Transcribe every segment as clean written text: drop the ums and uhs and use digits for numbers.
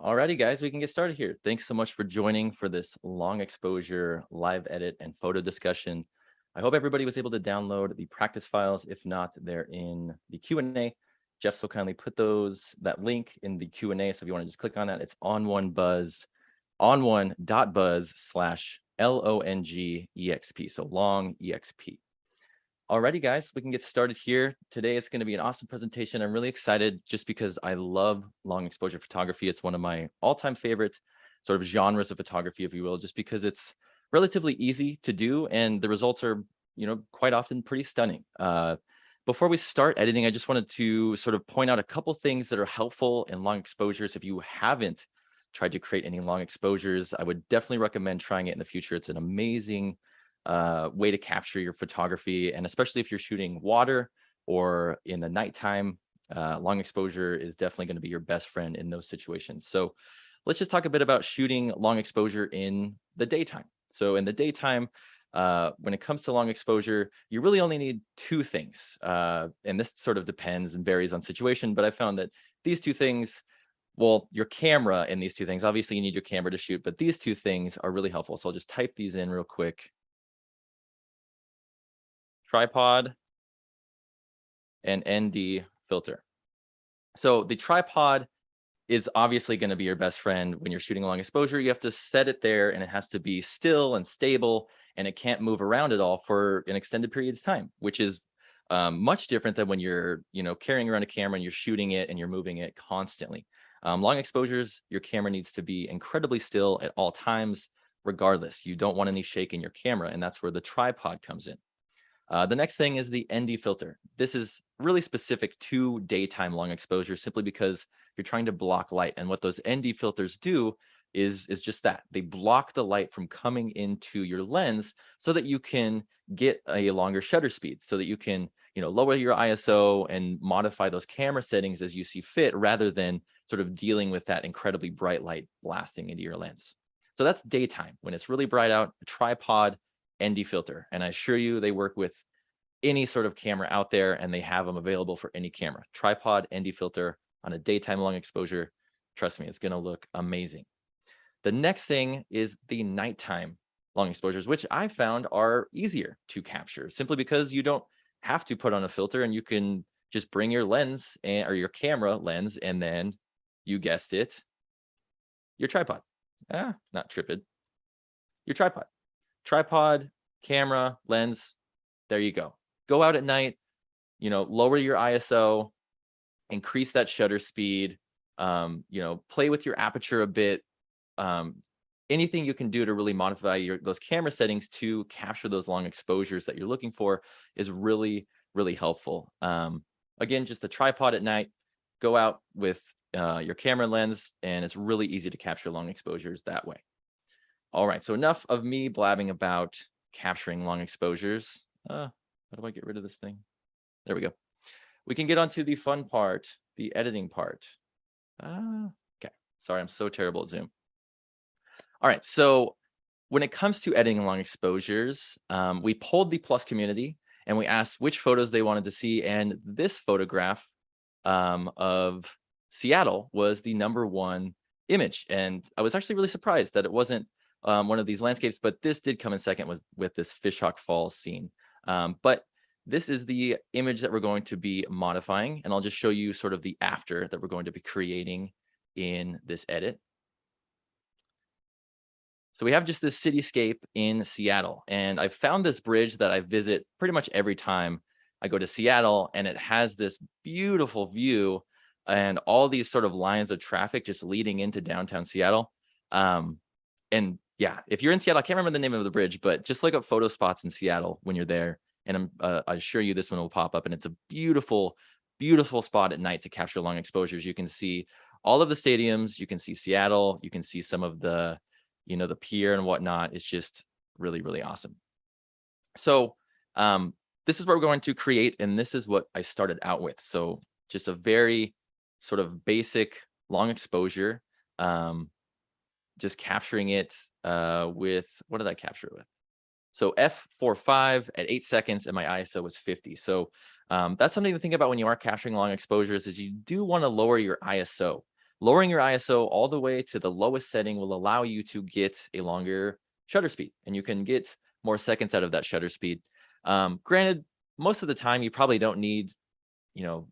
Alrighty, guys, we can get started here. Thanks so much for joining for this long exposure live edit and photo discussion. I hope everybody was able to download the practice files. If not, they're in the Q&A. Jeff so kindly put that link in the Q&A. So if you want to just click on that, it's on1buzz.buzz/LONGEXP. So long EXP. Alrighty, guys, we can get started here. Today, it's going to be an awesome presentation. I'm really excited just because I love long exposure photography. It's one of my all-time favorite sort of genres of photography, if you will, just because it's relatively easy to do and the results are, quite often pretty stunning. Before we start editing, I just wanted to sort of point out a couple things that are helpful in long exposures. If you haven't tried to create any long exposures, I would definitely recommend trying it in the future. It's an amazing way to capture your photography. And especially if you're shooting water or in the nighttime, long exposure is definitely going to be your best friend in those situations. So let's just talk a bit about shooting long exposure in the daytime. So in the daytime, when it comes to long exposure, you really only need two things. And this sort of depends and varies on situation, but I found that these two things, well, your camera and these two things, obviously you need your camera to shoot, but these two things are really helpful. So I'll just type these in real quick. Tripod and ND filter. So the tripod is obviously going to be your best friend when you're shooting long exposure. You have to set it there and it has to be still and stable and it can't move around at all for an extended period of time, which is much different than when you're, carrying around a camera and you're shooting it and you're moving it constantly. Long exposures, your camera needs to be incredibly still at all times, regardless. You don't want any shake in your camera, and that's where the tripod comes in. The next thing is the ND filter. This is really specific to daytime long exposure simply because you're trying to block light. And what those ND filters do is just that. They block the light from coming into your lens so that you can get a longer shutter speed, so that you can, lower your ISO and modify those camera settings as you see fit rather than sort of dealing with that incredibly bright light blasting into your lens. So that's daytime. When it's really bright out, a tripod, ND filter. And I assure you they work with any sort of camera out there and they have them available for any camera. Tripod, ND filter on a daytime long exposure. Trust me, it's going to look amazing. The next thing is the nighttime long exposures, which I found are easier to capture simply because you don't have to put on a filter and you can just bring your lens or your camera lens and then you guessed it, your tripod. Not tripod. Your tripod, camera, lens. There you go. Go out at night, lower your ISO, increase that shutter speed, play with your aperture a bit. Anything you can do to really modify those camera settings to capture those long exposures that you're looking for is really, really helpful. Again, just the tripod at night, go out with your camera lens, and it's really easy to capture long exposures that way. All right, so enough of me blabbing about capturing long exposures. How do I get rid of this thing? There we go. We can get on to the fun part, the editing part. Okay, sorry, I'm so terrible at Zoom. All right, so when it comes to editing long exposures, we polled the Plus community and we asked which photos they wanted to see. And this photograph of Seattle was the #1 image. And I was actually really surprised that it wasn't one of these landscapes, but this did come in second with this Fishhawk Falls scene. But this is the image that we're going to be modifying, and I'll just show you sort of the after that we're going to be creating in this edit. So we have just this cityscape in Seattle, and I've found this bridge that I visit pretty much every time I go to Seattle, and it has this beautiful view and all these sort of lines of traffic just leading into downtown Seattle. And yeah, if you're in Seattle, I can't remember the name of the bridge, but just look up photo spots in Seattle when you're there. And I assure you this one will pop up. And it's a beautiful, beautiful spot at night to capture long exposures. You can see all of the stadiums. You can see Seattle. You can see some of the, the pier and whatnot. It's just really, really awesome. So this is what we're going to create. And this is what I started out with. So just a very sort of basic long exposure. Just capturing it with, what did I capture it with? So f4.5 at 8 seconds, and my ISO was 50. So that's something to think about when you are capturing long exposures is you do want to lower your ISO lowering your ISO all the way to the lowest setting will allow you to get a longer shutter speed, and you can get more seconds out of that shutter speed. Granted, most of the time you probably don't need, you know,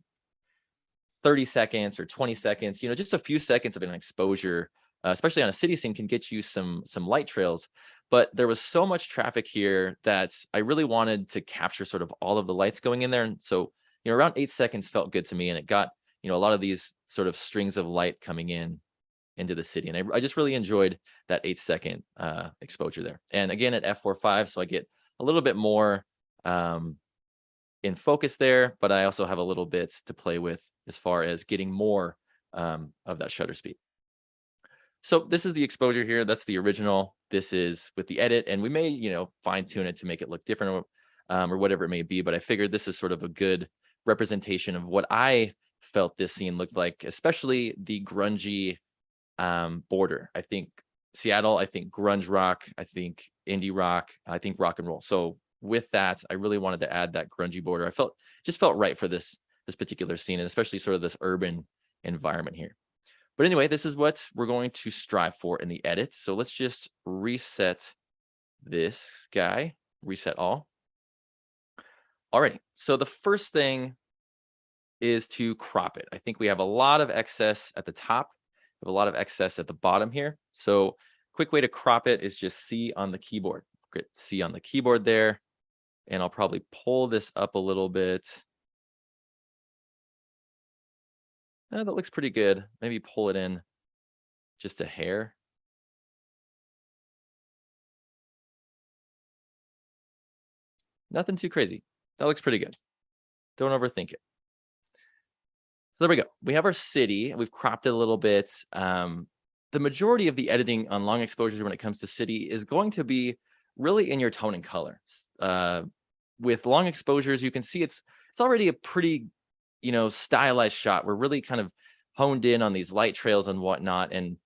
30 seconds or 20 seconds, just a few seconds of an exposure, especially on a city scene, can get you some light trails. But there was so much traffic here that I really wanted to capture sort of all of the lights going in there. And so, around 8 seconds felt good to me, and it got, a lot of these sort of strings of light coming in into the city. And I just really enjoyed that 8 second exposure there. And again, at f4.5, so I get a little bit more in focus there, but I also have a little bit to play with as far as getting more of that shutter speed. So this is the exposure here. That's the original. This is with the edit, and we may, fine tune it to make it look different or whatever it may be. But I figured this is sort of a good representation of what I felt this scene looked like, especially the grungy border. I think Seattle, I think grunge rock, I think indie rock, I think rock and roll. So with that, I really wanted to add that grungy border. Just felt right for this particular scene, and especially sort of this urban environment here. But anyway, this is what we're going to strive for in the edit. So let's just reset this guy, reset all. Alrighty, so the first thing is to crop it. I think we have a lot of excess at the top, we have a lot of excess at the bottom here. So quick way to crop it is just C on the keyboard. Get C on the keyboard there. And I'll probably pull this up a little bit. That looks pretty good. Maybe pull it in just a hair. Nothing too crazy. That looks pretty good. Don't overthink it. So there we go. We have our city. We've cropped it a little bit. The majority of the editing on long exposures when it comes to city is going to be really in your tone and color. With long exposures, you can see it's already a pretty, stylized shot. We're really kind of honed in on these light trails and whatnot. And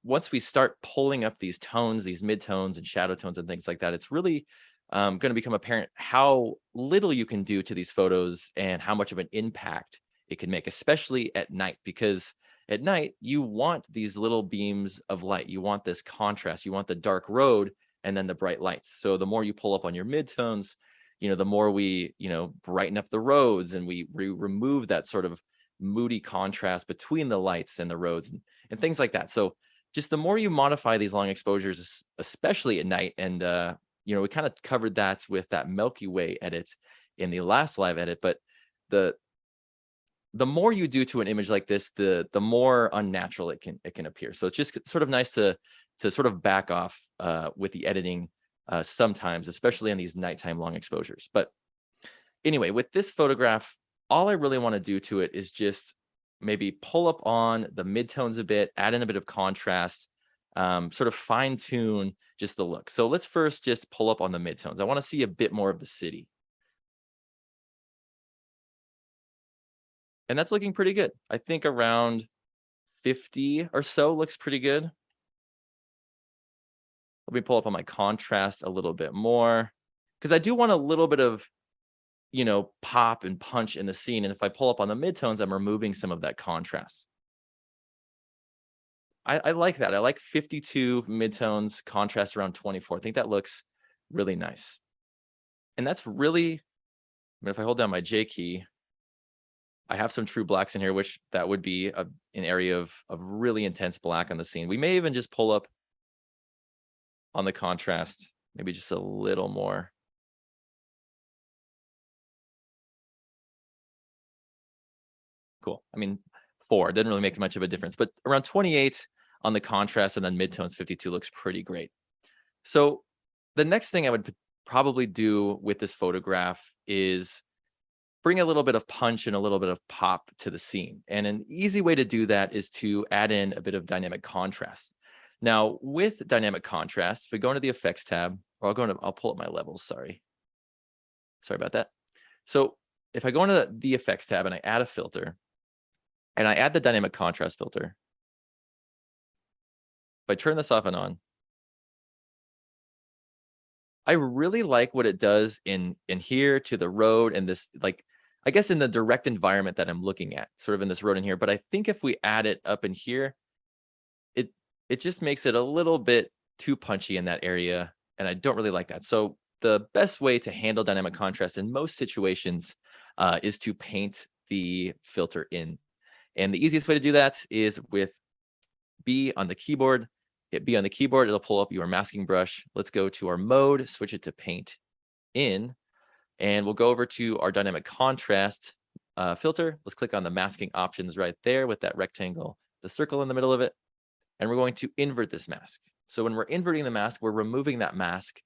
once we start pulling up these tones, these midtones and shadow tones and things like that, it's really going to become apparent how little you can do to these photos and how much of an impact it can make, especially at night, because at night you want these little beams of light. You want this contrast. You want the dark road and then the bright lights. So the more you pull up on your midtones, the more we, brighten up the roads, and we remove that sort of moody contrast between the lights and the roads and things like that. So just the more you modify these long exposures, especially at night, and we kind of covered that with that Milky Way edit in the last live edit, but the more you do to an image like this, the more unnatural it can appear. So it's just sort of nice to sort of back off with the editing sometimes, especially on these nighttime long exposures. But anyway, with this photograph, all I really want to do to it is just maybe pull up on the midtones a bit, add in a bit of contrast, sort of fine tune just the look. So let's first just pull up on the midtones. I want to see a bit more of the city. And that's looking pretty good. I think around 50 or so looks pretty good. Let me pull up on my contrast a little bit more, because I do want a little bit of, pop and punch in the scene. And if I pull up on the midtones, I'm removing some of that contrast. I like that. I like 52 midtones, contrast around 24. I think that looks really nice. And that's really, if I hold down my J key, I have some true blacks in here, which that would be an area of really intense black on the scene. We may even just pull up on the contrast, maybe just a little more. Cool. I mean, 4 didn't really make much of a difference, but around 28 on the contrast, and then midtones 52 looks pretty great. So the next thing I would probably do with this photograph is bring a little bit of punch and a little bit of pop to the scene. And an easy way to do that is to add in a bit of dynamic contrast. Now, with dynamic contrast, if we go into the effects tab, or I'll pull up my levels, sorry about that. So if I go into the effects tab and I add a filter, and I add the dynamic contrast filter, if I turn this off and on, I really like what it does in here to the road, and this, like, I guess in the direct environment that I'm looking at, sort of in this road in here. But I think if we add it up in here, it it just makes it a little bit too punchy in that area, and I don't really like that. So the best way to handle dynamic contrast in most situations is to paint the filter in. And the easiest way to do that is with B on the keyboard. Hit B on the keyboard, it'll pull up your masking brush. Let's go to our mode, switch it to paint in, and we'll go over to our dynamic contrast filter. Let's click on the masking options right there with that rectangle, the circle in the middle of it. And we're going to invert this mask. So when we're inverting the mask, we're removing that mask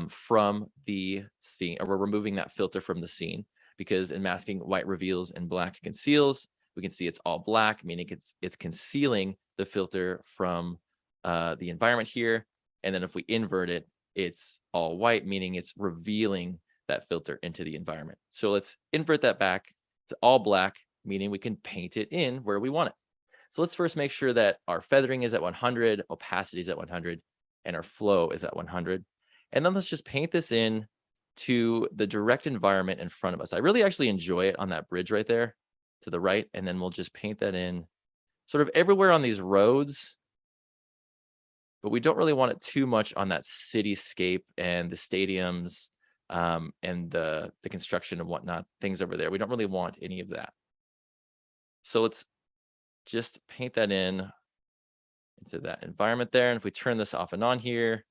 from the scene, or we're removing that filter from the scene, because in masking, white reveals and black conceals. We can see it's all black, meaning it's concealing the filter from the environment here. And then if we invert it, it's all white, meaning it's revealing that filter into the environment. So let's invert that back. It's all black, meaning we can paint it in where we want it. So let's first make sure that our feathering is at 100, opacity is at 100, and our flow is at 100. And then let's just paint this in to the direct environment in front of us. I really actually enjoy it on that bridge right there to the right. And then we'll just paint that in sort of everywhere on these roads. But we don't really want it too much on that cityscape and the stadiums and the construction and whatnot, things over there. We don't really want any of that. So let's just paint that in into that environment there. And if we turn this off and on here,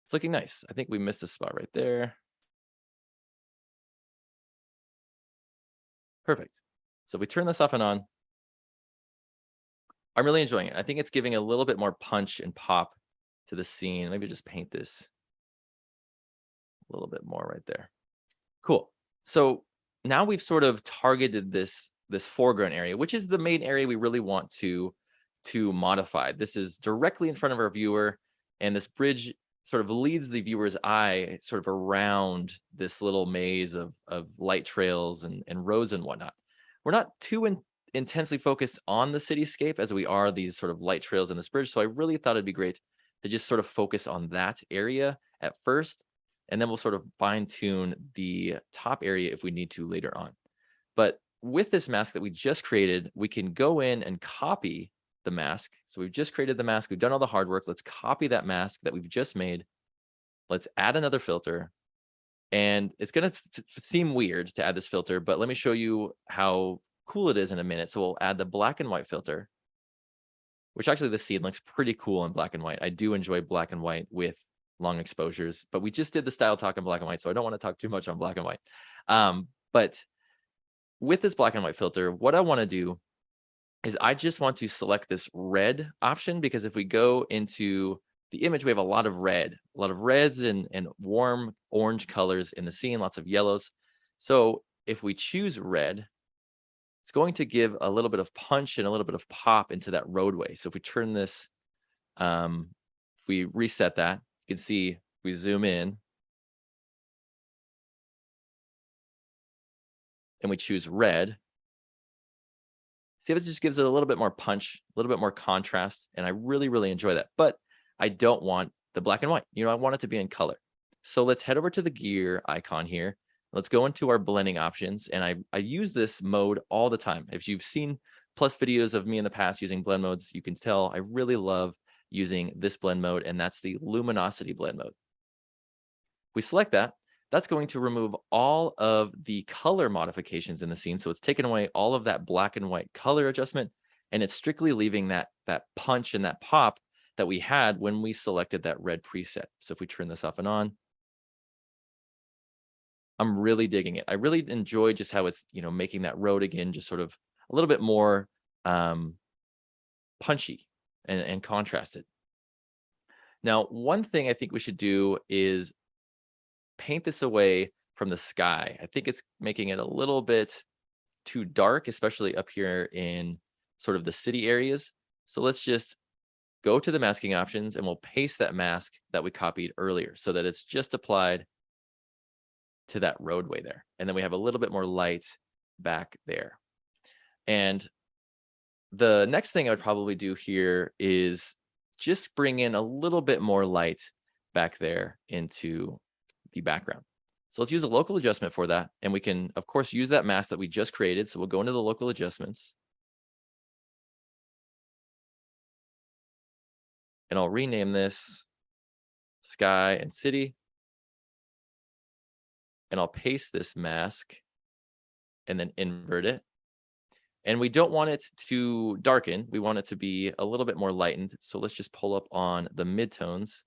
it's looking nice. I think we missed a spot right there. Perfect. So we turn this off and on. I'm really enjoying it. I think it's giving a little bit more punch and pop to the scene. Maybe just paint this a little bit more right there. Cool. So now we've sort of targeted this foreground area, which is the main area we really want to modify. This is directly in front of our viewer, and this bridge sort of leads the viewer's eye sort of around this little maze of light trails and roads and whatnot. We're not too intensely focused on the cityscape as we are these sort of light trails in this bridge. So I really thought it'd be great to just sort of focus on that area at first, and then we'll sort of fine tune the top area if we need to later on. But with this mask that we just created, we can go in and copy the mask. So we've just created the mask. We've done all the hard work. Let's copy that mask that we've just made. Let's add another filter. And it's going to seem weird to add this filter, but let me show you how cool it is in a minute. So we'll add the black and white filter, which actually the scene looks pretty cool in black and white. I do enjoy black and white with long exposures, but we just did the style talk in black and white, so I don't want to talk too much on black and white. But with this black and white filter, what I want to do is I just want to select this red option, because if we go into the image, we have a lot of reds and warm orange colors in the scene, lots of yellows. So if we choose red, it's going to give a little bit of punch and a little bit of pop into that roadway. So if we turn this, if we reset that, you can see we zoom in and we choose red. See if it just gives it a little bit more punch, a little bit more contrast. And I really, really enjoy that. But I don't want the black and white. I want it to be in color. So let's head over to the gear icon here. Let's go into our blending options. And I use this mode all the time. If you've seen plus videos of me in the past using blend modes, you can tell I really love using this blend mode, and that's the luminosity blend mode. We select that. That's going to remove all of the color modifications in the scene. So it's taken away all of that black and white color adjustment, and it's strictly leaving that punch and that pop that we had when we selected that red preset. So if we turn this off and on, I'm really digging it. I really enjoy just how it's, making that road again, just sort of a little bit more punchy and contrasted. Now, one thing I think we should do is paint this away from the sky. I think it's making it a little bit too dark, especially up here in sort of the city areas. So let's just go to the masking options and we'll paste that mask that we copied earlier so that it's just applied to that roadway there. And then we have a little bit more light back there. And the next thing I would probably do here is just bring in a little bit more light back there into the background. So let's use a local adjustment for that. And we can, of course, use that mask that we just created. So we'll go into the local adjustments. And I'll rename this sky and city. And I'll paste this mask and then invert it. And we don't want it to darken. We want it to be a little bit more lightened. So let's just pull up on the midtones.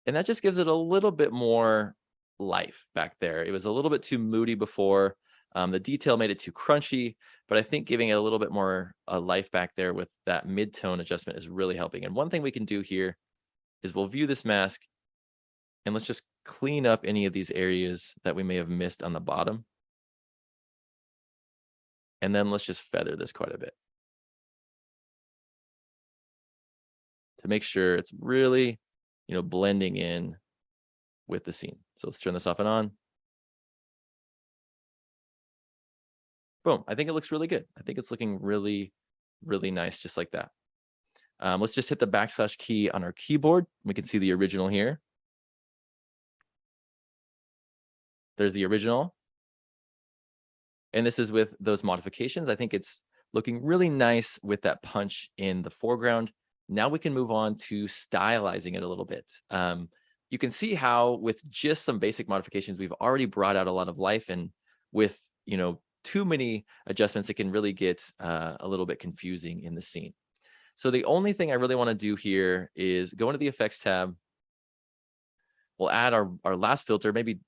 And that just gives it a little bit more life back there. It was a little bit too moody before. The detail made it too crunchy, but I think giving it a little bit more life back there with that mid-tone adjustment is really helping. And one thing we can do here is we'll view this mask and let's just clean up any of these areas that we may have missed on the bottom. And then let's just feather this quite a bit to make sure it's really, blending in with the scene. So let's turn this off and on. Boom. I think it looks really good. I think it's looking really, really nice, just like that. Let's just hit the backslash key on our keyboard. We can see the original here. There's the original. And this is with those modifications. I think it's looking really nice with that punch in the foreground. Now we can move on to stylizing it a little bit. You can see how with just some basic modifications, we've already brought out a lot of life, and with, too many adjustments, it can really get a little bit confusing in the scene. So the only thing I really want to do here is go into the effects tab. We'll add our last filter, maybe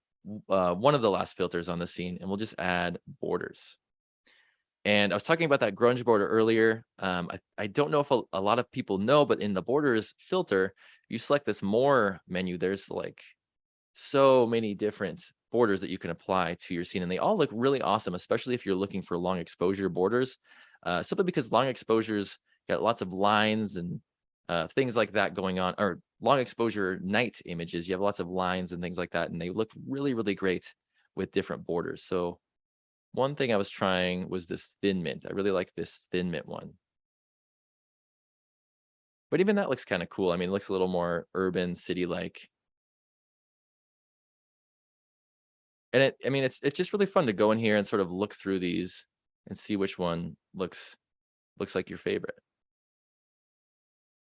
one of the last filters on the scene, and we'll just add borders. And I was talking about that grunge border earlier. I don't know if a lot of people know, but in the borders filter, you select this more menu. There's like so many different borders that you can apply to your scene, and they all look really awesome, especially if you're looking for long exposure borders, simply because long exposures got lots of lines and things like that going on, or long exposure night images. You have lots of lines and things like that, and they look really, really great with different borders. So one thing I was trying was this thin mint. I really like this thin mint one. But even that looks kind of cool. I mean, it looks a little more urban, city-like. And it's just really fun to go in here and sort of look through these and see which one looks like your favorite.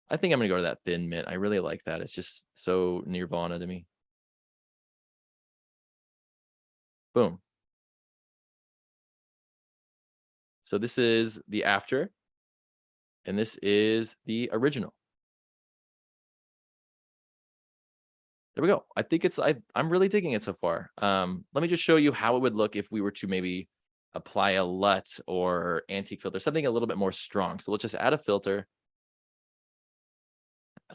I think I'm gonna go to that thin mint. I really like that. It's just so Nirvana to me. Boom. So this is the after, and this is the original. There we go. I think I'm really digging it so far. Let me just show you how it would look if we were to maybe apply a LUT or antique filter, something a little bit more strong. So let's just add a filter.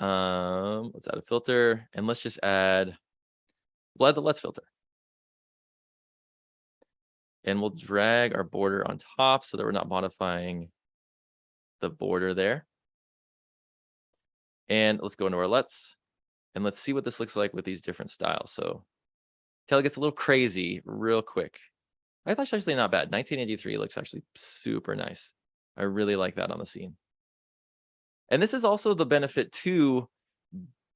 Let's add a filter, and let's just add, we'll add the LUTs filter. And we'll drag our border on top so that we're not modifying the border there. And let's go into our LUTs, and let's see what this looks like with these different styles. So until it gets a little crazy real quick. I thought it's actually not bad. 1983 looks actually super nice. I really like that on the scene. And this is also the benefit to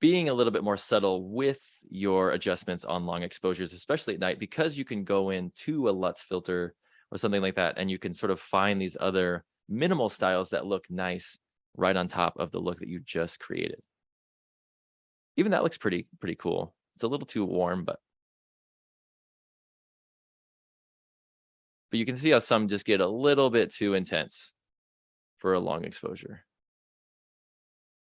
being a little bit more subtle with your adjustments on long exposures, especially at night, because you can go into a LUTs filter or something like that, and you can sort of find these other minimal styles that look nice right on top of the look that you just created. Even that looks pretty cool. It's a little too warm, but you can see how some just get a little bit too intense for a long exposure.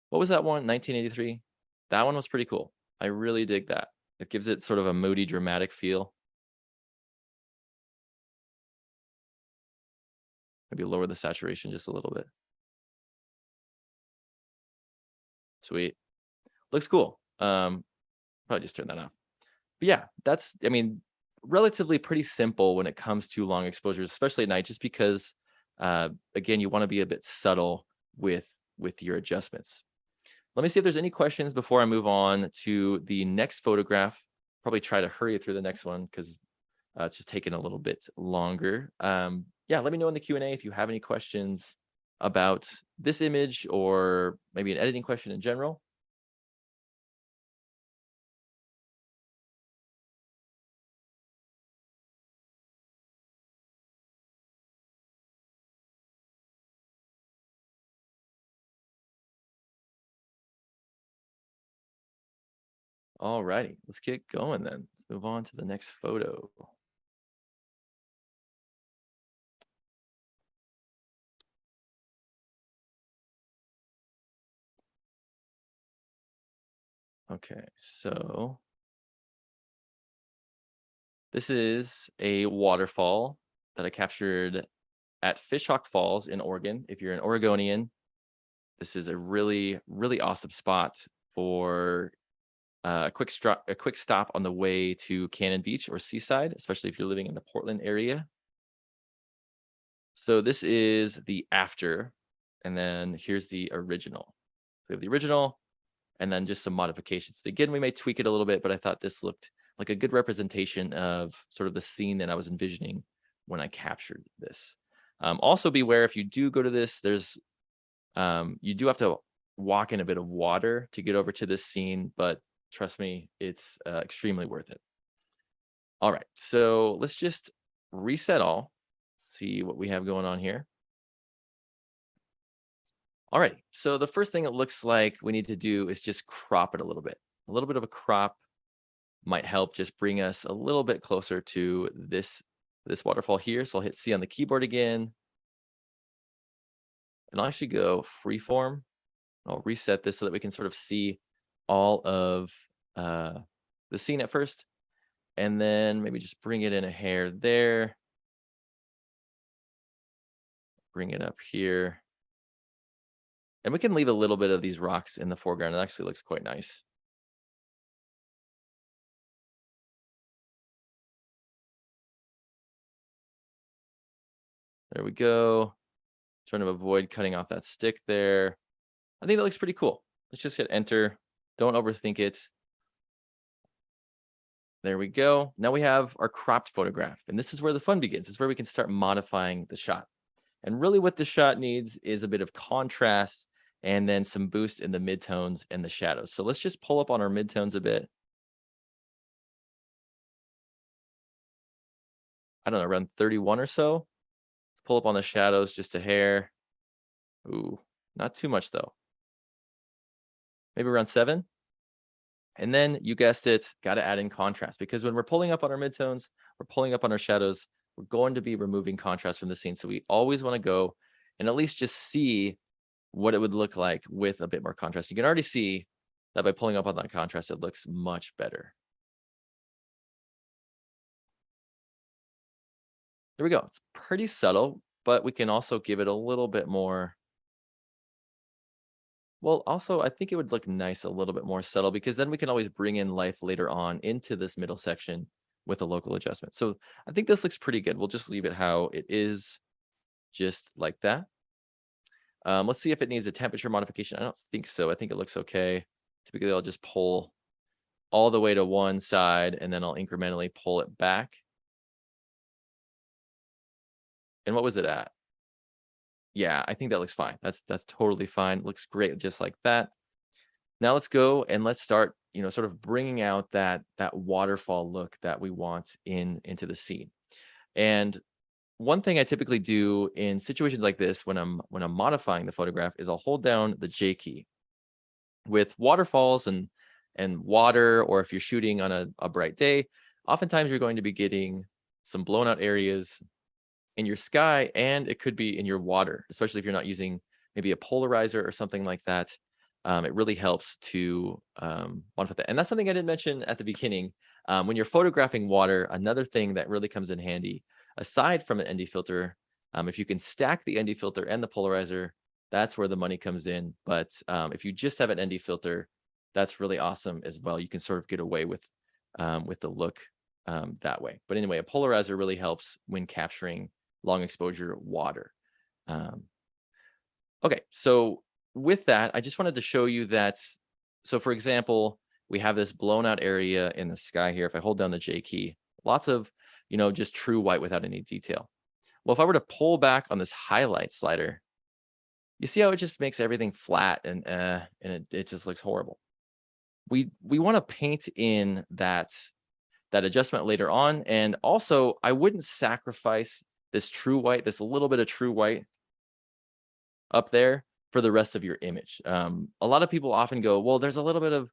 What was that one? 1983? That one was pretty cool. I really dig that. It gives it sort of a moody, dramatic feel. Maybe lower the saturation just a little bit. Sweet. Looks cool. Probably just turn that off. But yeah, that's, relatively pretty simple when it comes to long exposures, especially at night, just because, again, you want to be a bit subtle with your adjustments. Let me see if there's any questions before I move on to the next photograph. Probably try to hurry through the next one because it's just taking a little bit longer. Yeah, let me know in the Q&A if you have any questions about this image or maybe an editing question in general. All righty, let's get going then. Let's move on to the next photo. Okay, so this is a waterfall that I captured at Fishhawk Falls in Oregon. If you're an Oregonian, this is a really, really awesome spot for a quick stop on the way to Cannon Beach or Seaside, especially if you're living in the Portland area. So this is the after, and then here's the original. We have the original, and then just some modifications. Again, we may tweak it a little bit, but I thought this looked like a good representation of sort of the scene that I was envisioning when I captured this. Also, beware if you do go to this, you do have to walk in a bit of water to get over to this scene, but trust me, it's extremely worth it. All right, so let's just reset all, see what we have going on here. All right, so the first thing it looks like we need to do is just crop it a little bit. A little bit of a crop might help just bring us a little bit closer to this waterfall here. So I'll hit C on the keyboard again, and I'll actually go freeform. I'll reset this so that we can sort of see all of the scene at first, and then maybe just bring it in a hair there. Bring it up here. And we can leave a little bit of these rocks in the foreground. It actually looks quite nice. There we go. Trying to avoid cutting off that stick there. I think that looks pretty cool. Let's just hit enter. Don't overthink it. There we go. Now we have our cropped photograph. And this is where the fun begins. This is where we can start modifying the shot. And really what the shot needs is a bit of contrast and then some boost in the midtones and the shadows. So let's just pull up on our midtones a bit. I don't know, around 31 or so. Let's pull up on the shadows just a hair. Ooh, not too much though. Maybe around 7. And then you guessed it, got to add in contrast because when we're pulling up on our midtones, we're pulling up on our shadows, we're going to be removing contrast from the scene. So we always want to go and at least just see what it would look like with a bit more contrast. You can already see that by pulling up on that contrast, it looks much better. There we go. It's pretty subtle, but we can also give it a little bit more. Well, also, I think it would look nice a little bit more subtle because then we can always bring in life later on into this middle section with a local adjustment. So I think this looks pretty good. We'll just leave it how it is, just like that. Let's see if it needs a temperature modification. I don't think so. I think it looks okay. Typically, I'll just pull all the way to one side and then I'll incrementally pull it back. And what was it at? Yeah, I think that looks fine. That's totally fine. Looks great just like that. Now let's go and let's start, sort of bringing out that waterfall look that we want into the scene. And one thing I typically do in situations like this when I'm modifying the photograph is I'll hold down the J key. With waterfalls and water, or if you're shooting on a bright day, oftentimes you're going to be getting some blown out areas in your sky, and it could be in your water, especially if you're not using maybe a polarizer or something like that. It really helps to modify that. And that's something I didn't mention at the beginning. When you're photographing water, another thing that really comes in handy, aside from an ND filter, if you can stack the ND filter and the polarizer, that's where the money comes in. But if you just have an ND filter, that's really awesome as well. You can sort of get away with the look that way. But anyway, a polarizer really helps when capturing long exposure water. Okay, so with that, I just wanted to show you that. So for example, we have this blown out area in the sky here. If I hold down the J key, lots of, just true white without any detail. Well, if I were to pull back on this highlight slider, you see how it just makes everything flat and it just looks horrible. We want to paint in that adjustment later on. And also I wouldn't sacrifice this true white, this little bit of true white up there for the rest of your image. A lot of people often go, well, there's a little bit of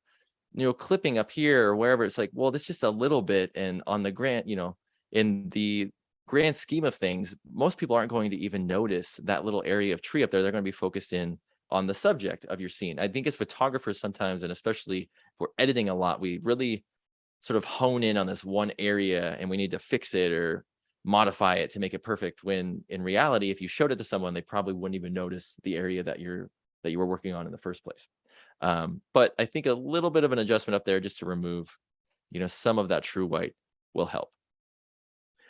clipping up here or wherever, it's like, well, that's just a little bit. And on the in the grand scheme of things, most people aren't going to even notice that little area of tree up there. They're going to be focused in on the subject of your scene. I think as photographers sometimes, and especially if we're editing a lot, we really sort of hone in on this one area and we need to fix it or modify it to make it perfect, when in reality, if you showed it to someone, they probably wouldn't even notice the area that you were working on in the first place. But I think a little bit of an adjustment up there just to remove some of that true white will help.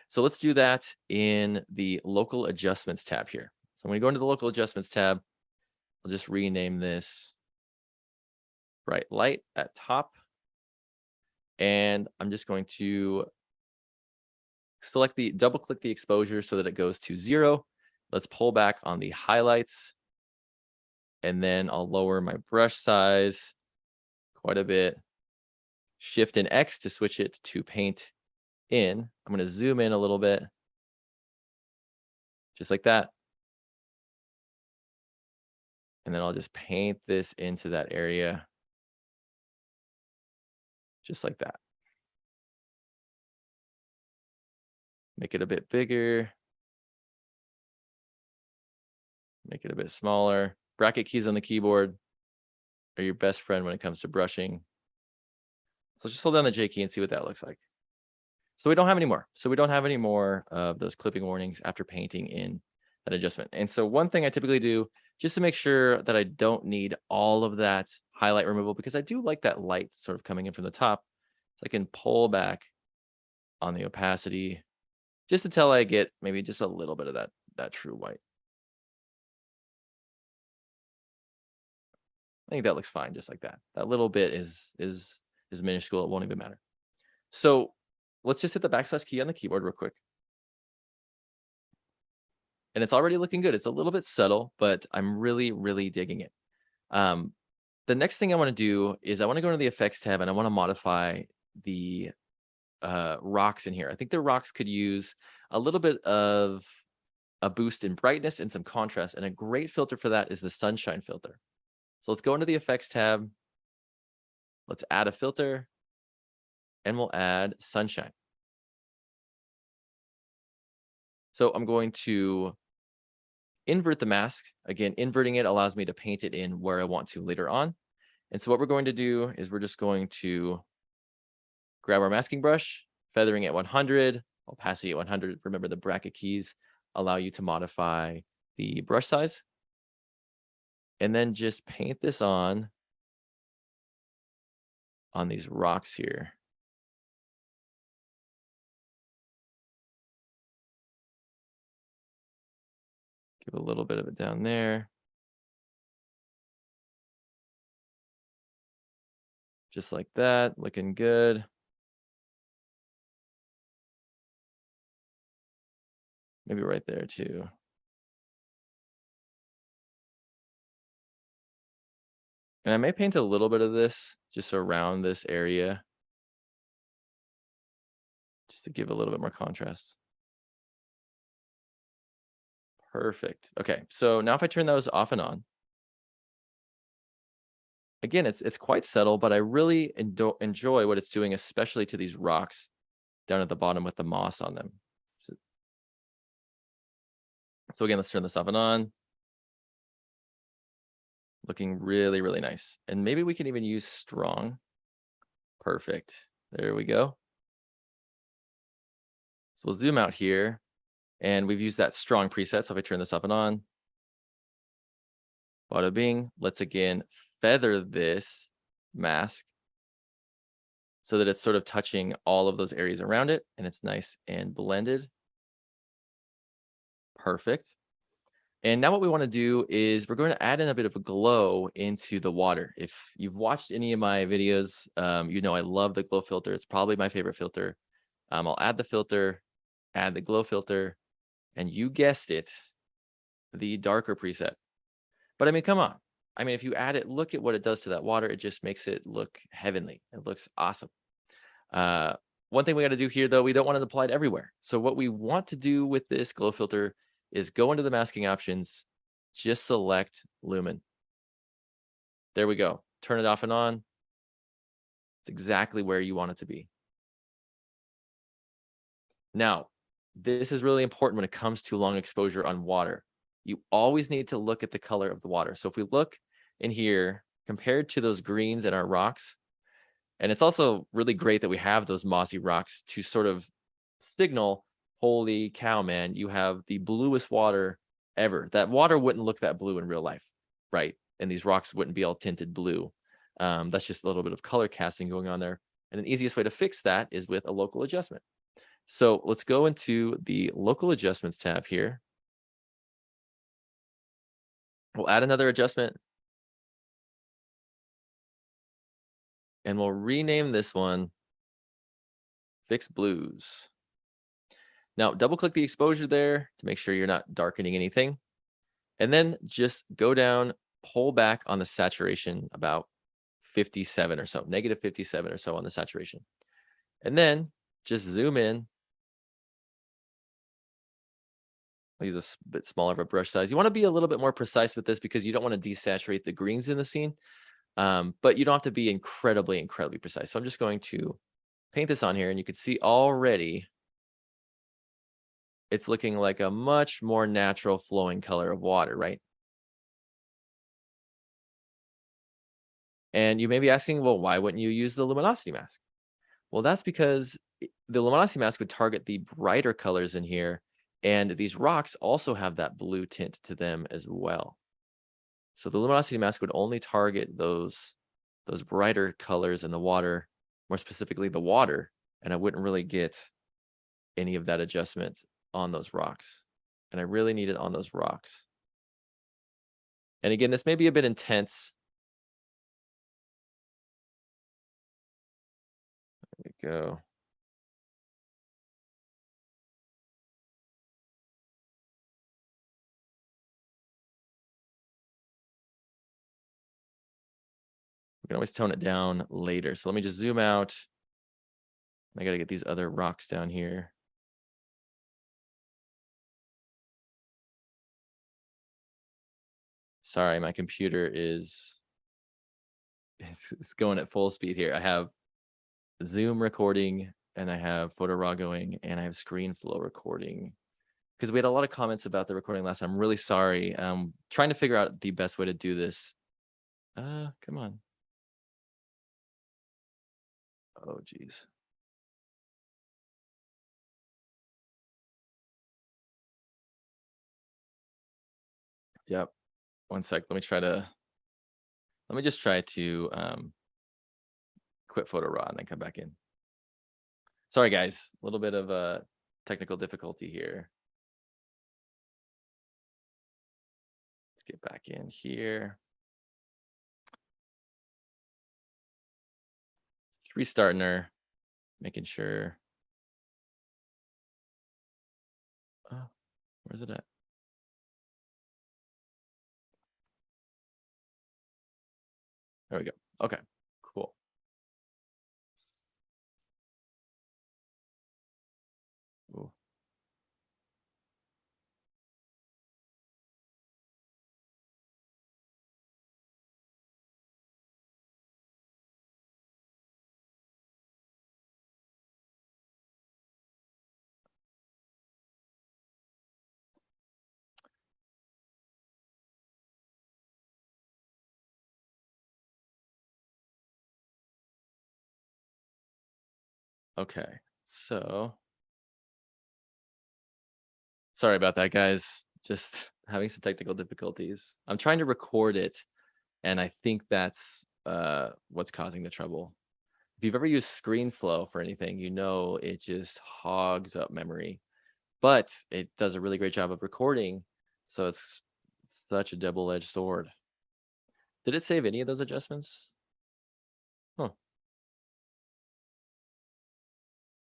So let's do that in the local adjustments tab here. So I'm going to go into the local adjustments tab. I'll just rename this bright light at top. And I'm just going to double click the exposure so that it goes to 0. Let's pull back on the highlights. And then I'll lower my brush size quite a bit. Shift and X to switch it to paint in. I'm going to zoom in a little bit. Just like that. And then I'll just paint this into that area. Just like that. Make it a bit bigger. Make it a bit smaller. Bracket keys on the keyboard are your best friend when it comes to brushing. So just hold down the J key and see what that looks like. So we don't have any more. So we don't have any more of those clipping warnings after painting in that adjustment. And so one thing I typically do, just to make sure that I don't need all of that highlight removal, because I do like that light sort of coming in from the top, so I can pull back on the opacity just until I get maybe just a little bit of that true white. I think that looks fine, just like that. That little bit is minuscule. It won't even matter. So let's just hit the backslash key on the keyboard real quick. And it's already looking good. It's a little bit subtle, but I'm really, really digging it. The next thing I want to do is I want to go into the effects tab and I want to modify the rocks in here. I think the rocks could use a little bit of a boost in brightness and some contrast. And a great filter for that is the sunshine filter. So let's go into the effects tab. Let's add a filter and we'll add sunshine. So I'm going to invert the mask. Again, inverting it allows me to paint it in where I want to later on. And so what we're going to do is we're just going to grab our masking brush, feathering at 100, opacity at 100. Remember, the bracket keys allow you to modify the brush size. And then just paint this on these rocks here. Give a little bit of it down there. Just like that, looking good. Maybe right there too. And I may paint a little bit of this just around this area, just to give a little bit more contrast. Perfect. Okay, so now if I turn those off and on, again, it's quite subtle, but I really enjoy what it's doing, especially to these rocks down at the bottom with the moss on them. So again, let's turn this off and on. Looking really, really nice. And maybe we can even use strong. Perfect. There we go. So we'll zoom out here. And we've used that strong preset. So if I turn this up and on, bada bing, let's again feather this mask so that it's sort of touching all of those areas around it and it's nice and blended. Perfect. And now what we want to do is we're going to add in a bit of a glow into the water. If you've watched any of my videos, you know I love the glow filter. It's probably my favorite filter. I'll add the filter, add the glow filter, and you guessed it, the darker preset. But I mean, come on. I mean, if you add it, look at what it does to that water. It just makes it look heavenly. It looks awesome. One thing we got to do here, though, we don't want it applied everywhere. So what we want to do with this glow filter is go into the masking options, just select lumen. There we go. Turn it off and on. exactly where you want it to be. Now, this is really important when it comes to long exposure on water. You always need to look at the color of the water. So if we look in here, compared to those greens in our rocks, and it's also really great that we have those mossy rocks to sort of signal, holy cow, man, you have the bluest water ever. That water wouldn't look that blue in real life, right? And these rocks wouldn't be all tinted blue. That's just a little bit of color casting going on there. And the easiest way to fix that is with a local adjustment. So let's go into the local adjustments tab here. We'll add another adjustment. And we'll rename this one Fix Blues. Now, double click the exposure there to make sure you're not darkening anything. And then just go down, pull back on the saturation about 57 or so, negative 57 or so on the saturation. And then just zoom in. I'll use a bit smaller of a brush size. You want to be a little bit more precise with this because you don't want to desaturate the greens in the scene. But you don't have to be incredibly precise. So I'm just going to paint this on here, and you can see already it's looking like a much more natural flowing color of water, right? And you may be asking, well, why wouldn't you use the luminosity mask? Well, that's because the luminosity mask would target the brighter colors in here, and these rocks also have that blue tint to them as well. So the luminosity mask would only target those brighter colors in the water, more specifically the water, and I wouldn't really get any of that adjustment on those rocks. And I really need it on those rocks. And again, this may be a bit intense. There we go. We can always tone it down later. So let me just zoom out. I got to get these other rocks down here. Sorry, my computer is it's going at full speed here. I have Zoom recording, and I have Photoraw going, and I have ScreenFlow recording. Because we had a lot of comments about the recording last time. I'm really sorry. Trying to figure out the best way to do this. Come on. Oh, geez. Yep. One sec. Let me just try to quit Photoraw and then come back in. Sorry, guys. A little bit of a technical difficulty here. Let's get back in here. Just restarting her, making sure. Oh, where's it at? There we go. Okay, cool. Ooh. Okay, so sorry about that, guys. Just having some technical difficulties. I'm trying to record it, and I think that's what's causing the trouble. If you've ever used ScreenFlow for anything, you know it just hogs up memory, but it does a really great job of recording. So it's such a double-edged sword. Did it save any of those adjustments? Huh.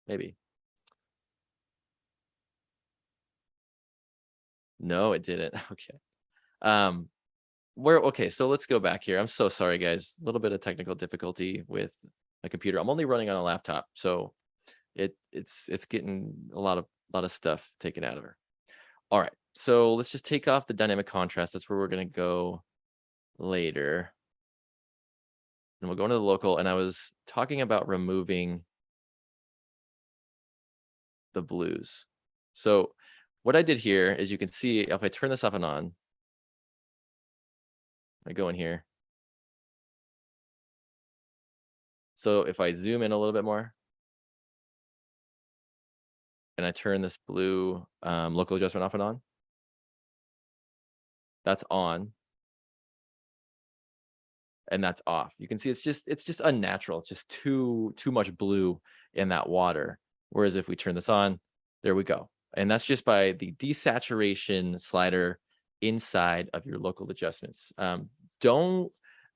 Maybe. No, it didn't. Okay. Okay, so let's go back here. I'm so sorry, guys. A little bit of technical difficulty with my computer. I'm only running on a laptop, so it's getting a lot of stuff taken out of her. All right, so let's just take off the dynamic contrast. That's where we're gonna go later. and we'll go into the local, and I was talking about removing the blues. So what I did here is, you can see if I turn this off and on, I go in here. So if I zoom in a little bit more, and I turn this blue local adjustment off and on, that's on, and that's off. You can see it's just unnatural. It's just too much blue in that water. Whereas if we turn this on, there we go. And that's just by the desaturation slider inside of your local adjustments. Don't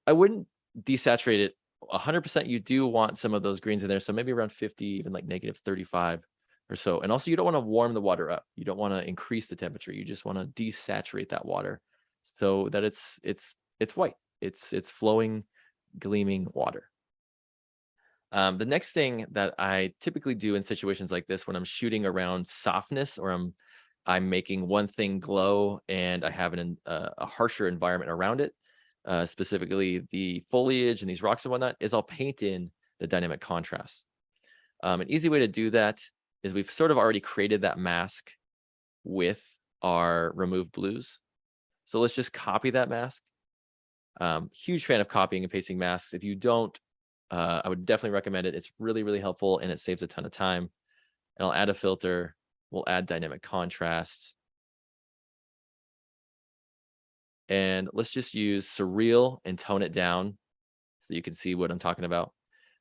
I wouldn't desaturate it 100%. You do want some of those greens in there, so maybe around 50, even like -35 or so. And also, you don't want to warm the water up. You don't want to increase the temperature. You just want to desaturate that water so that it's white. It's flowing, gleaming water. The next thing that I typically do in situations like this, when I'm shooting around softness, or I'm making one thing glow and I have a harsher environment around it, specifically the foliage and these rocks and whatnot, is I'll paint in the dynamic contrast. An easy way to do that is, we've sort of already created that mask with our remove blues. So let's just copy that mask. Huge fan of copying and pasting masks. If you don't, I would definitely recommend it. It's really, really helpful, and it saves a ton of time. And I'll add a filter. We'll add dynamic contrast. And let's just use Surreal and tone it down so you can see what I'm talking about.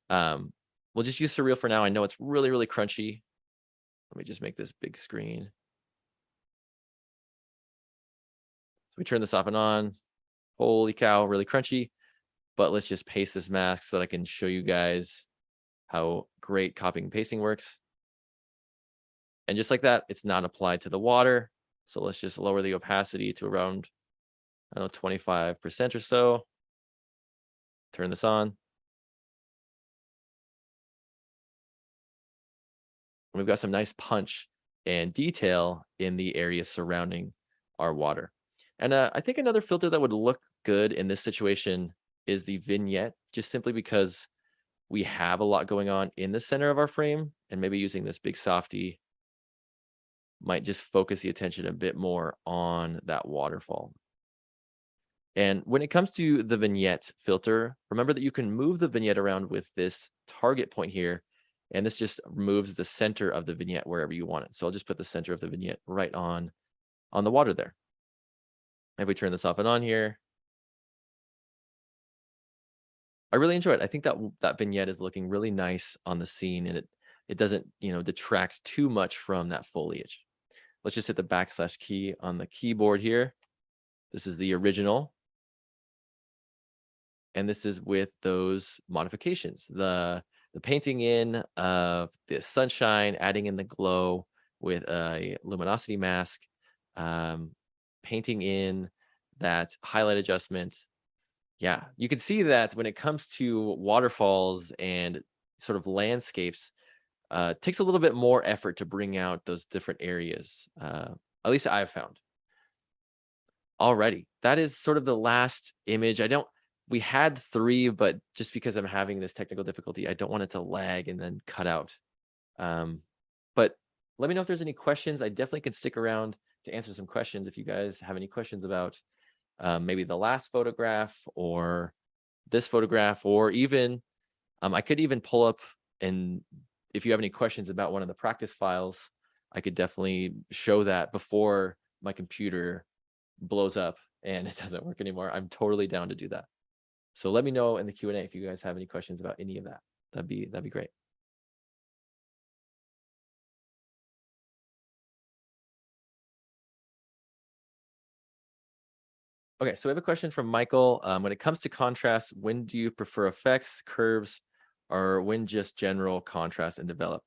We'll just use Surreal for now. I know it's really, really crunchy. Let me just make this big screen. So we turn this off and on. Holy cow, really crunchy. But let's just paste this mask so that I can show you guys how great copying and pasting works. And just like that, it's not applied to the water. So let's just lower the opacity to around, I don't know, 25% or so. Turn this on. We've got some nice punch and detail in the area surrounding our water. And I think another filter that would look good in this situation is the vignette, just simply because we have a lot going on in the center of our frame, and maybe using this big softy might just focus the attention a bit more on that waterfall. And when it comes to the vignette filter, remember that you can move the vignette around with this target point here, and this just moves the center of the vignette wherever you want it. So I'll just put the center of the vignette right on the water there. If we turn this off and on here, I really enjoy it. I think that that vignette is looking really nice on the scene, and it doesn't, detract too much from that foliage. Let's just hit the backslash key on the keyboard here. This is the original. And this is with those modifications. The painting in of the sunshine, adding in the glow with a luminosity mask, painting in that highlight adjustment. Yeah, you can see that when it comes to waterfalls and sort of landscapes, it takes a little bit more effort to bring out those different areas. At least I've found. Alrighty, that is sort of the last image. We had 3, but just because I'm having this technical difficulty, I don't want it to lag and then cut out. But let me know if there's any questions. I definitely can stick around to answer some questions if you guys have any questions about maybe the last photograph or this photograph, or even I could even pull up, and if you have any questions about one of the practice files, I could definitely show that before my computer blows up and it doesn't work anymore. I'm totally down to do that. So let me know in the Q&A if you guys have any questions about any of that. That'd be great. Okay, so we have a question from Michael. When it comes to contrast, when do you prefer effects, curves, or when just general contrast and develop?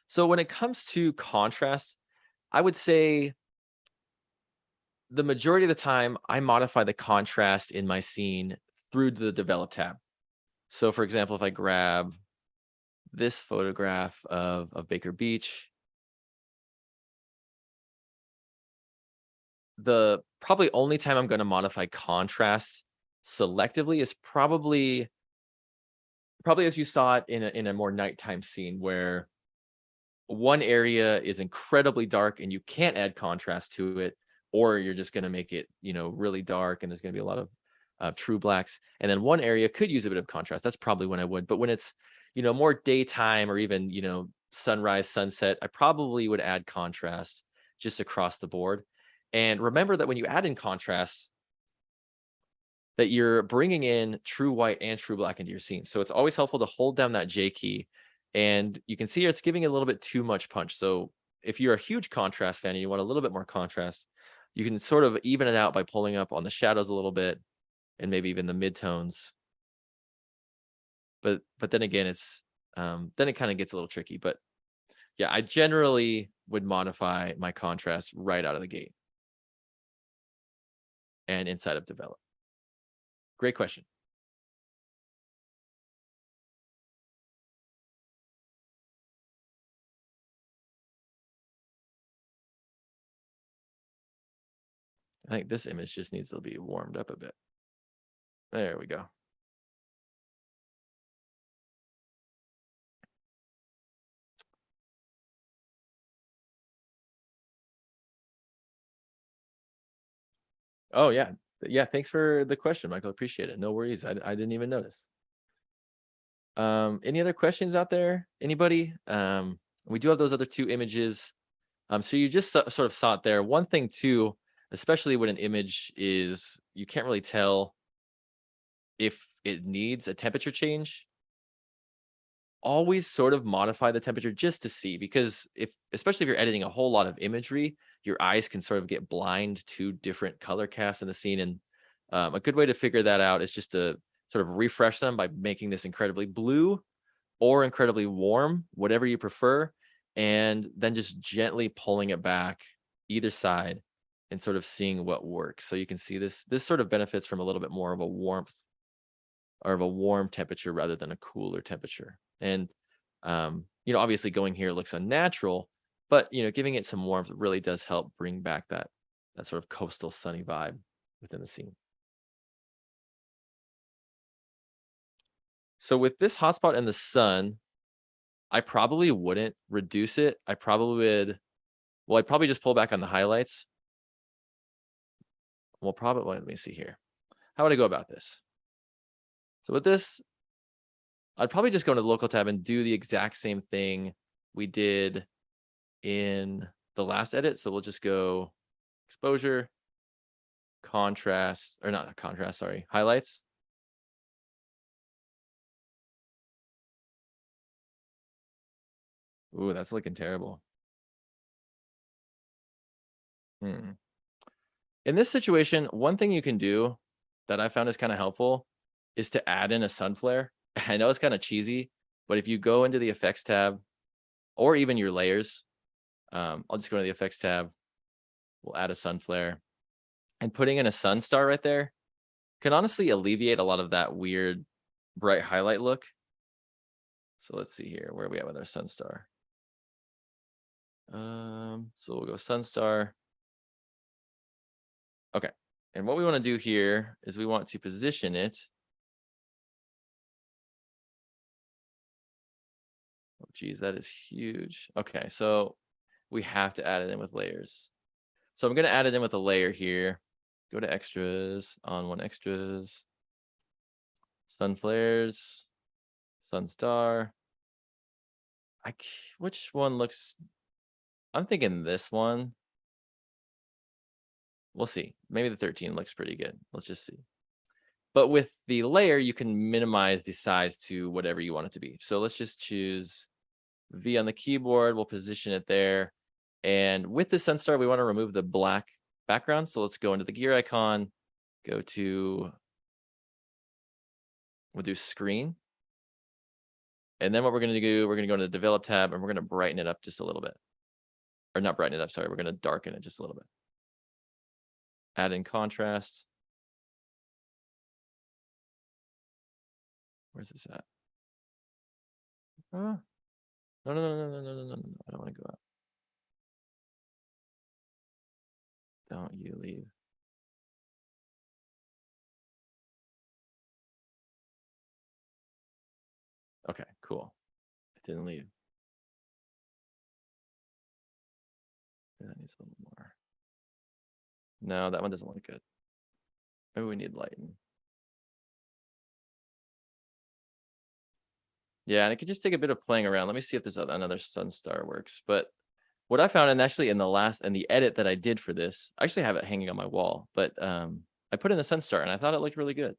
So when it comes to contrast, I would say the majority of the time I modify the contrast in my scene through the develop tab. So for example, if I grab this photograph of Baker Beach, the probably only time I'm going to modify contrast selectively is probably Probably as you saw it in a more nighttime scene where one area is incredibly dark and you can't add contrast to it, or you're just going to make it, really dark and there's going to be a lot of true blacks. And then one area could use a bit of contrast. That's probably when I would. But when it's, more daytime or even, sunrise, sunset, I probably would add contrast just across the board. And remember that when you add in contrast, that you're bringing in true white and true black into your scene. So it's always helpful to hold down that J key. And you can see it's giving it a little bit too much punch. So if you're a huge contrast fan and you want a little bit more contrast, you can sort of even it out by pulling up on the shadows a little bit and maybe even the midtones. But then again, then it kind of gets a little tricky. But yeah, I generally would modify my contrast right out of the gate and inside of develop. Great question. I think this image just needs to be warmed up a bit. There we go. Oh, yeah. Yeah, thanks for the question, Michael. Appreciate it. No worries. I didn't even notice. Any other questions out there? Anybody? We do have those other two images. So you just sort of saw it there. One thing too, especially when an image is, you can't really tell if it needs a temperature change. Always sort of modify the temperature just to see, because especially if you're editing a whole lot of imagery, your eyes can sort of get blind to different color casts in the scene. And a good way to figure that out is just to sort of refresh them by making this incredibly blue or incredibly warm, whatever you prefer, and then just gently pulling it back either side and sort of seeing what works. So you can see this sort of benefits from a little bit more of a warmth or of a warm temperature rather than a cooler temperature. And obviously going here looks unnatural, but giving it some warmth really does help bring back that sort of coastal sunny vibe within the scene. So with this hotspot in the sun, I probably wouldn't reduce it. I'd probably just pull back on the highlights. Let me see here. How would I go about this? So with this, I'd probably just go into the local tab and do the exact same thing we did in the last edit. So we'll just go exposure, contrast, or not contrast, sorry, highlights. Ooh, that's looking terrible. In this situation, one thing you can do that I found is kind of helpful is to add in a sun flare. I know it's kind of cheesy, but if you go into the effects tab or even your layers, I'll just go to the effects tab. We'll add a sun flare, and putting in a sun star right there can honestly alleviate a lot of that weird bright highlight look. So let's see here. Where are we at with our sun star? So we'll go sun star. Okay. And what we want to do here is we want to position it. Oh, geez, that is huge. Okay, so we have to add it in with layers. So I'm going to add it in with a layer here. Go to extras, on one extras, sun flares, sun star. Which one looks, I'm thinking this one. We'll see. Maybe the 13 looks pretty good. Let's just see. But with the layer, you can minimize the size to whatever you want it to be. So let's just choose V on the keyboard. We'll position it there. And with the Sunstar, we want to remove the black background. So let's go into the gear icon, we'll do screen. And then what we're going to do, we're going to go into the develop tab and we're going to brighten it up just a little bit. Or not brighten it up, sorry. We're going to darken it just a little bit. Add in contrast. Where's this at? No. I don't want to go out. Don't you leave. Okay, cool. It didn't leave. That needs a little more. No, that one doesn't look good. Maybe we need lighten. Yeah, and it could just take a bit of playing around. Let me see if this another sun star works. But what I found, and actually in the edit that I did for this, I actually have it hanging on my wall, but I put in the sun star and I thought it looked really good.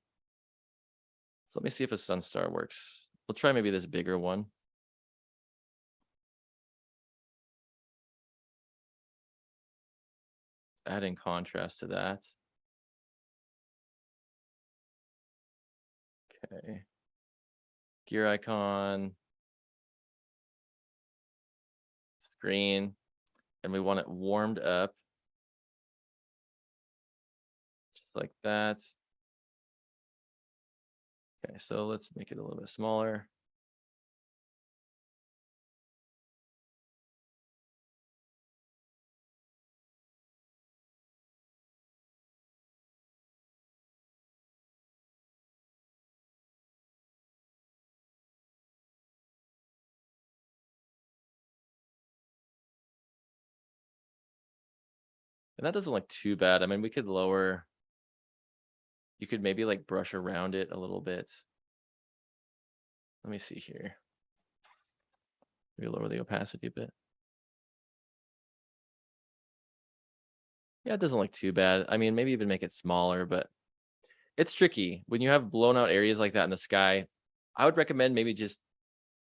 So let me see if a sun star works. We'll try maybe this bigger one. Adding contrast to that. Okay. Gear icon. Screen. And we want it warmed up. Just like that. Okay, so let's make it a little bit smaller. And that doesn't look too bad. I mean, we could lower, you could maybe like brush around it a little bit. Let me see here. Maybe lower the opacity a bit. Yeah, it doesn't look too bad. I mean, maybe even make it smaller, but it's tricky. When you have blown out areas like that in the sky, I would recommend maybe just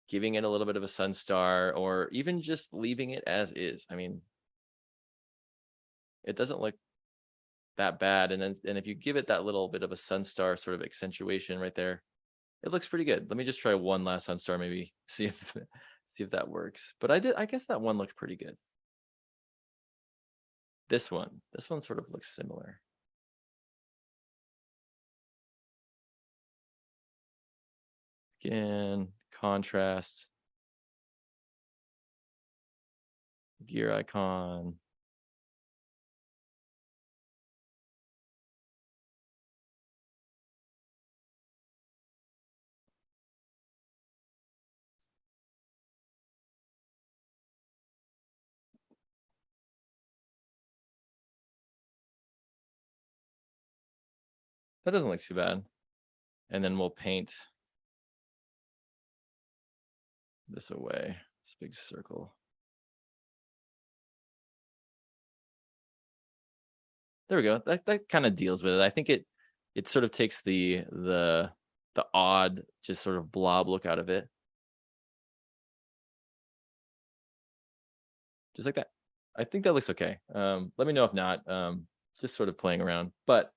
giving it a little bit of a sun star or even just leaving it as is. I mean, it doesn't look that bad. And if you give it that little bit of a sun star sort of accentuation right there, it looks pretty good. Let me just try one last sun star, maybe see if that works. But I guess that one looked pretty good. This one sort of looks similar. Again, contrast, gear icon. That doesn't look too bad. And then we'll paint this away, this big circle. There we go. That kind of deals with it. I think it sort of takes the odd, just sort of blob look out of it. Just like that. I think that looks okay. Let me know if not. Just sort of playing around. But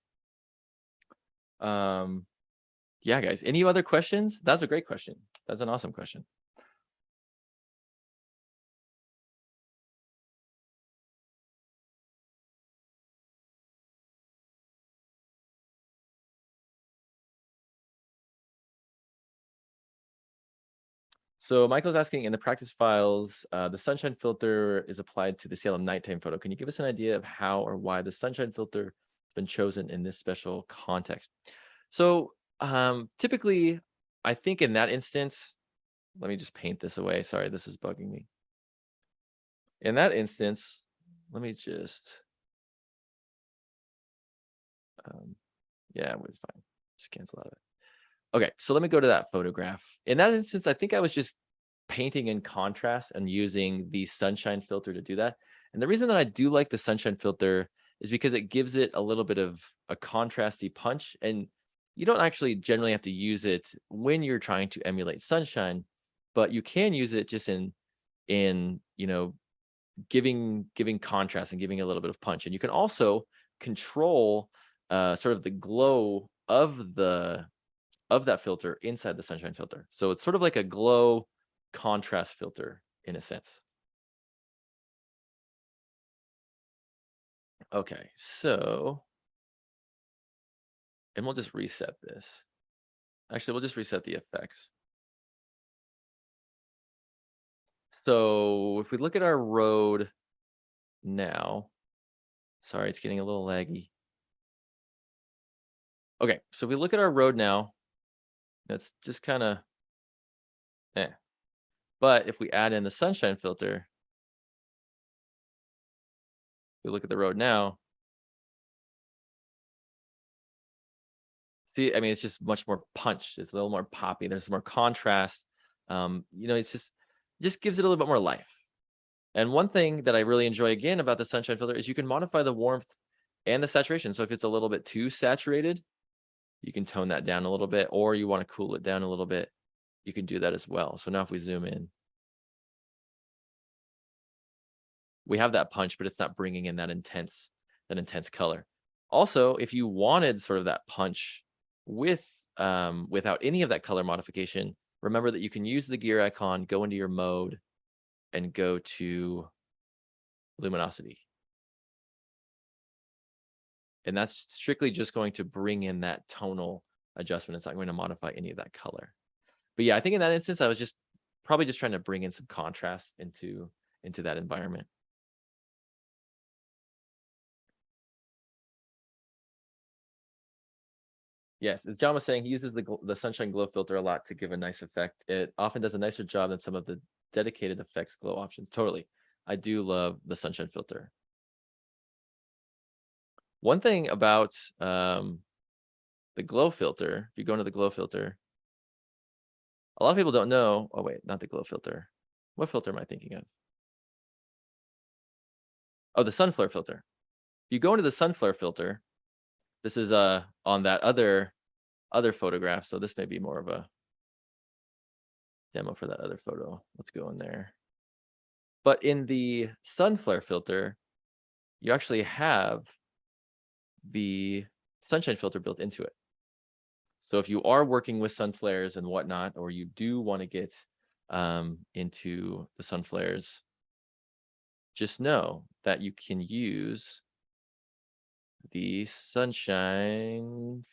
yeah, guys. Any other questions? That's a great question. That's an awesome question. So Michael's asking, in the practice files, the sunshine filter is applied to the Salem nighttime photo. Can you give us an idea of how or why the sunshine filter has been chosen in this special context? So typically, I think in that instance, let me just paint this away. Sorry, this is bugging me. In that instance, let me just, yeah, it was fine. Just cancel out of it. Okay, so let me go to that photograph. In that instance, I think I was just painting in contrast and using the sunshine filter to do that. And the reason that I do like the sunshine filter is because it gives it a little bit of a contrasty punch. And you don't actually generally have to use it when you're trying to emulate sunshine, but you can use it just in giving contrast and giving a little bit of punch. And you can also control sort of the glow of that filter inside the sunshine filter. So it's sort of like a glow contrast filter in a sense. Okay, so, and we'll just reset this. Actually, we'll just reset the effects. So if we look at our road now, sorry, it's getting a little laggy. Okay, so if we look at our road now, let's just kind of eh. But if we add in the sunshine filter, we look at the road now. See, I mean, it's just much more punch. It's a little more poppy. There's more contrast. It's just gives it a little bit more life. And one thing that I really enjoy again about the sunshine filter is you can modify the warmth and the saturation. So if it's a little bit too saturated, you can tone that down a little bit, or you want to cool it down a little bit, you can do that as well. So now if we zoom in, we have that punch, but it's not bringing in that intense color. Also, if you wanted sort of that punch with without any of that color modification, remember that you can use the gear icon, go into your mode, and go to luminosity. And that's strictly just going to bring in that tonal adjustment. It's not going to modify any of that color. But yeah, I think in that instance, I was just probably just trying to bring in some contrast into that environment. Yes, as John was saying, he uses the sunshine glow filter a lot to give a nice effect. It often does a nicer job than some of the dedicated effects glow options. Totally. I do love the sunshine filter. One thing about the glow filter, if you go into the glow filter, a lot of people don't know. Oh, wait, not the glow filter. What filter am I thinking of? Oh, the sun flare filter. If you go into the sun flare filter, this is on that other photograph. So this may be more of a demo for that other photo. Let's go in there. But in the sun flare filter, you actually have the sunshine filter built into it. So if you are working with sun flares and whatnot, or you do want to get into the sun flares, just know that you can use the sunshine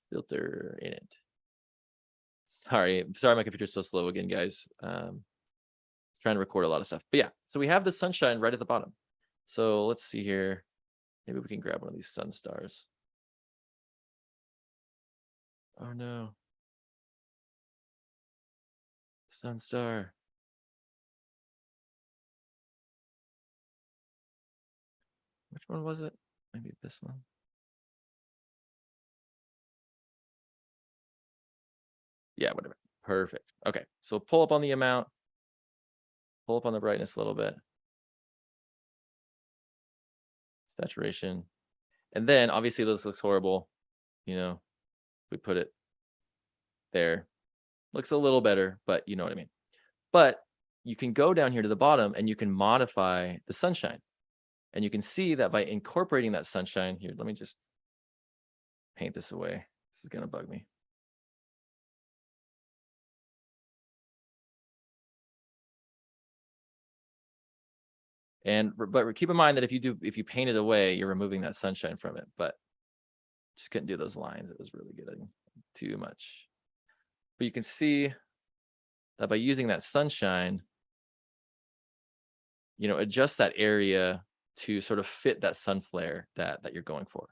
filter in it. Sorry, my computer's so slow again, guys. Trying to record a lot of stuff. But yeah, so we have the sunshine right at the bottom. So let's see here. Maybe we can grab one of these sun stars. Oh no. Sun star. Which one was it? Maybe this one. Yeah, whatever. Perfect. Okay, so pull up on the amount. Pull up on the brightness a little bit. Saturation. And then obviously this looks horrible. We put it there. Looks a little better, but you know what I mean. But you can go down here to the bottom and you can modify the sunshine. And you can see that by incorporating that sunshine here, let me just paint this away. This is going to bug me. But keep in mind that if you paint it away, you're removing that sunshine from it. But just couldn't do those lines. It was really getting too much. But you can see that by using that sunshine, adjust that area to sort of fit that sun flare that you're going for.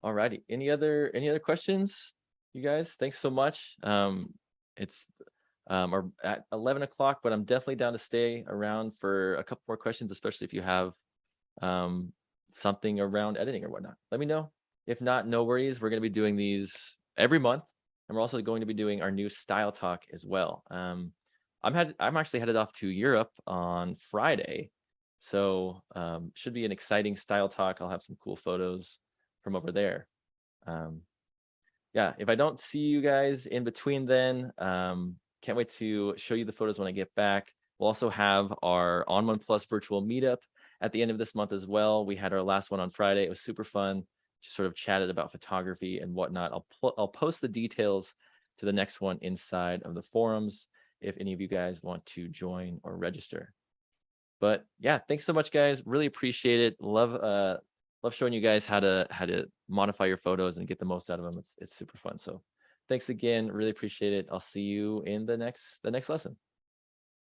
Alrighty. Any other questions, you guys? Thanks so much. It's or at 11 o'clock, but I'm definitely down to stay around for a couple more questions, especially if you have something around editing or whatnot. Let me know. If not, no worries. We're going to be doing these every month, and we're also going to be doing our new style talk as well. I'm actually headed off to Europe on Friday, so should be an exciting style talk. I'll have some cool photos from over there. Yeah, if I don't see you guys in between then, can't wait to show you the photos when I get back. We'll also have our On OnePlus virtual meetup at the end of this month as well. We had our last one on Friday. It was super fun. Just sort of chatted about photography and whatnot. I'll post the details to the next one inside of the forums if any of you guys want to join or register. But yeah, thanks so much, guys. Really appreciate it. Love showing you guys how to modify your photos and get the most out of them. It's super fun. So thanks again. Really appreciate it. I'll see you in the next lesson.